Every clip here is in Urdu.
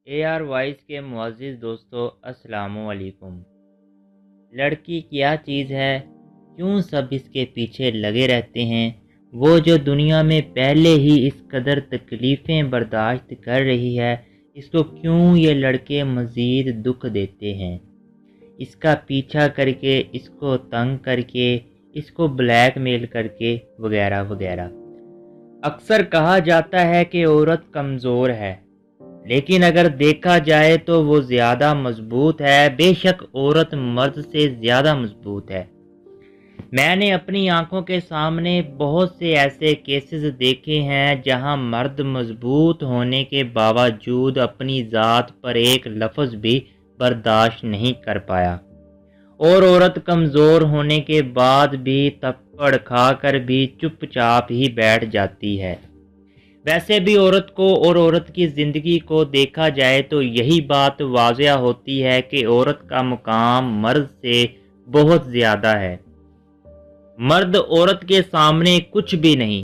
اے آر وائس کے معزز دوستو السلام علیکم۔ لڑکی کیا چیز ہے، کیوں سب اس کے پیچھے لگے رہتے ہیں؟ وہ جو دنیا میں پہلے ہی اس قدر تکلیفیں برداشت کر رہی ہے، اس کو کیوں یہ لڑکے مزید دکھ دیتے ہیں؟ اس کا پیچھا کر کے، اس کو تنگ کر کے، اس کو بلیک میل کر کے وغیرہ وغیرہ۔ اکثر کہا جاتا ہے کہ عورت کمزور ہے، لیکن اگر دیکھا جائے تو وہ زیادہ مضبوط ہے۔ بے شک عورت مرد سے زیادہ مضبوط ہے۔ میں نے اپنی آنکھوں کے سامنے بہت سے ایسے کیسز دیکھے ہیں جہاں مرد مضبوط ہونے کے باوجود اپنی ذات پر ایک لفظ بھی برداشت نہیں کر پایا، اور عورت کمزور ہونے کے بعد بھی تھپڑ کھا کر بھی چپ چاپ ہی بیٹھ جاتی ہے۔ ویسے بھی عورت کو اور عورت کی زندگی کو دیکھا جائے تو یہی بات واضح ہوتی ہے کہ عورت کا مقام مرد سے بہت زیادہ ہے۔ مرد عورت کے سامنے کچھ بھی نہیں۔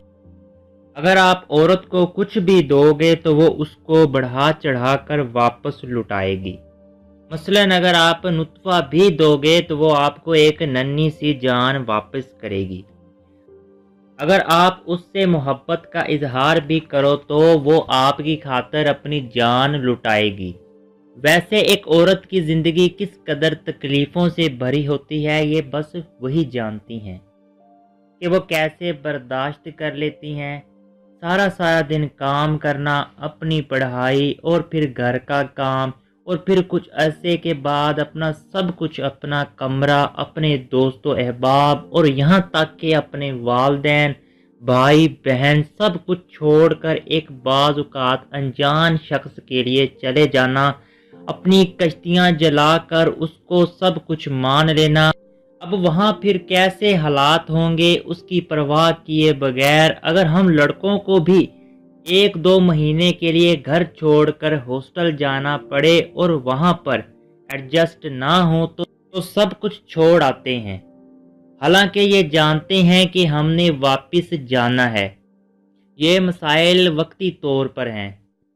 اگر آپ عورت کو کچھ بھی دو گے تو وہ اس کو بڑھا چڑھا کر واپس لٹائے گی۔ مثلاً اگر آپ نطفہ بھی دو گے تو وہ آپ کو ایک ننھی سی جان واپس کرے گی۔ اگر آپ اس سے محبت کا اظہار بھی کرو تو وہ آپ کی خاطر اپنی جان لٹائے گی۔ ویسے ایک عورت کی زندگی کس قدر تکلیفوں سے بھری ہوتی ہے، یہ بس وہی جانتی ہیں کہ وہ کیسے برداشت کر لیتی ہیں۔ سارا دن کام کرنا، اپنی پڑھائی اور پھر گھر کا کام، اور پھر کچھ عرصے کے بعد اپنا سب کچھ، اپنا کمرہ، اپنے دوست و احباب اور یہاں تک کہ اپنے والدین، بھائی بہن، سب کچھ چھوڑ کر ایک بعض اوقات انجان شخص کے لیے چلے جانا، اپنی کشتیاں جلا کر اس کو سب کچھ مان لینا۔ اب وہاں پھر کیسے حالات ہوں گے اس کی پرواہ کیے بغیر اگر ہم لڑکوں کو بھی 1-2 مہینے کے لیے گھر چھوڑ کر ہاسٹل جانا پڑے اور وہاں پر ایڈجسٹ نہ ہو تو سب کچھ چھوڑ آتے ہیں، حالانکہ یہ جانتے ہیں کہ ہم نے واپس جانا ہے۔ یہ مسائل وقتی طور پر ہیں،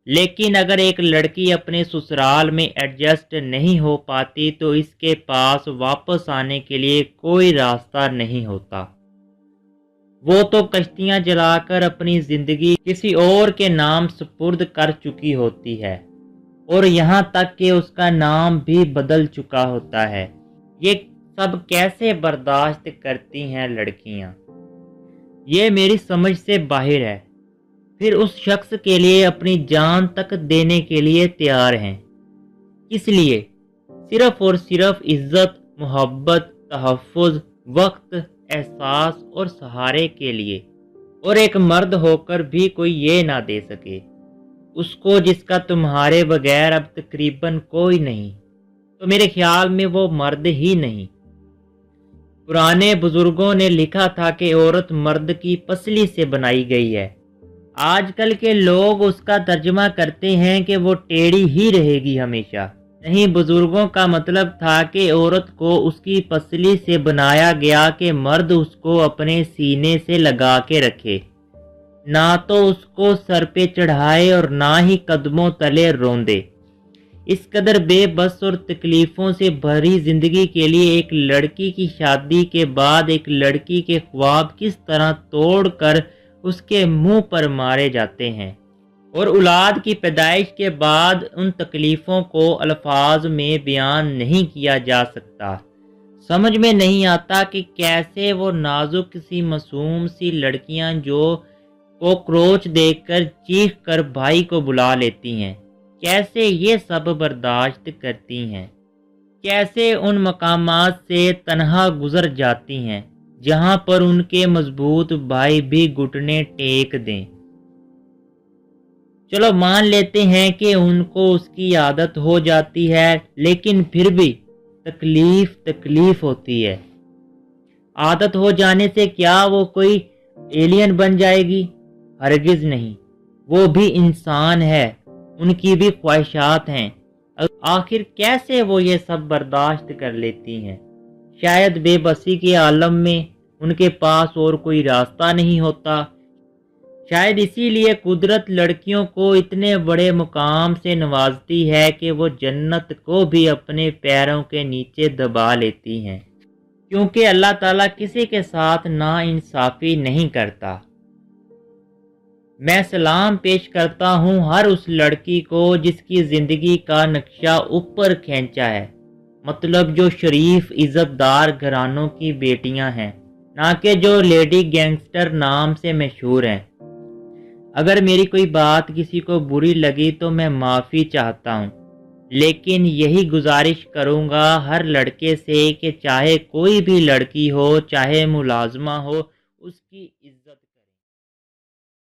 لیکن اگر ایک لڑکی اپنے سسرال میں ایڈجسٹ نہیں ہو پاتی تو اس کے پاس واپس آنے کے لیے کوئی راستہ نہیں ہوتا۔ وہ تو کشتیاں جلا کر اپنی زندگی کسی اور کے نام سپرد کر چکی ہوتی ہے، اور یہاں تک کہ اس کا نام بھی بدل چکا ہوتا ہے۔ یہ سب کیسے برداشت کرتی ہیں لڑکیاں؟ یہ میری سمجھ سے باہر ہے۔ پھر اس شخص کے لیے اپنی جان تک دینے کے لیے تیار ہیں۔ کس لیے؟ صرف اور صرف عزت، محبت، تحفظ، وقت، احساس اور سہارے کے لیے۔ اور ایک مرد ہو کر بھی کوئی یہ نہ دے سکے اس کو جس کا تمہارے بغیر اب تقریباً کوئی نہیں، تو میرے خیال میں وہ مرد ہی نہیں۔ پرانے بزرگوں نے لکھا تھا کہ عورت مرد کی پسلی سے بنائی گئی ہے۔ آج کل کے لوگ اس کا ترجمہ کرتے ہیں کہ وہ ٹیڑھی ہی رہے گی ہمیشہ۔ نہیں، بزرگوں کا مطلب تھا کہ عورت کو اس کی پسلی سے بنایا گیا کہ مرد اس کو اپنے سینے سے لگا کے رکھے، نہ تو اس کو سر پہ چڑھائے اور نہ ہی قدموں تلے روندے۔ اس قدر بے بس اور تکلیفوں سے بھری زندگی کے لیے ایک لڑکی کی شادی کے بعد ایک لڑکی کے خواب کس طرح توڑ کر اس کے منہ پر مارے جاتے ہیں، اور اولاد کی پیدائش کے بعد ان تکلیفوں کو الفاظ میں بیان نہیں کیا جا سکتا۔ سمجھ میں نہیں آتا کہ کیسے وہ نازک سی معصوم سی لڑکیاں جو کوکروچ دیکھ کر چیخ کر بھائی کو بلا لیتی ہیں، کیسے یہ سب برداشت کرتی ہیں، کیسے ان مقامات سے تنہا گزر جاتی ہیں جہاں پر ان کے مضبوط بھائی بھی گھٹنے ٹیک دیں۔ چلو مان لیتے ہیں کہ ان کو اس کی عادت ہو جاتی ہے، لیکن پھر بھی تکلیف ہوتی ہے۔ عادت ہو جانے سے کیا وہ کوئی ایلین بن جائے گی؟ ہرگز نہیں، وہ بھی انسان ہے، ان کی بھی خواہشات ہیں۔ آخر کیسے وہ یہ سب برداشت کر لیتی ہیں؟ شاید بے بسی کے عالم میں ان کے پاس اور کوئی راستہ نہیں ہوتا، شاید اسی لیے قدرت لڑکیوں کو اتنے بڑے مقام سے نوازتی ہے کہ وہ جنت کو بھی اپنے پیروں کے نیچے دبا لیتی ہیں، کیونکہ اللہ تعالیٰ کسی کے ساتھ ناانصافی نہیں کرتا۔ میں سلام پیش کرتا ہوں ہر اس لڑکی کو جس کی زندگی کا نقشہ اوپر کھینچا ہے، مطلب جو شریف عزت دار گھرانوں کی بیٹیاں ہیں، نہ کہ جو لیڈی گینگسٹر نام سے مشہور ہیں۔ اگر میری کوئی بات کسی کو بری لگی تو میں معافی چاہتا ہوں، لیکن یہی گزارش کروں گا ہر لڑکے سے کہ چاہے کوئی بھی لڑکی ہو، چاہے ملازمہ ہو، اس کی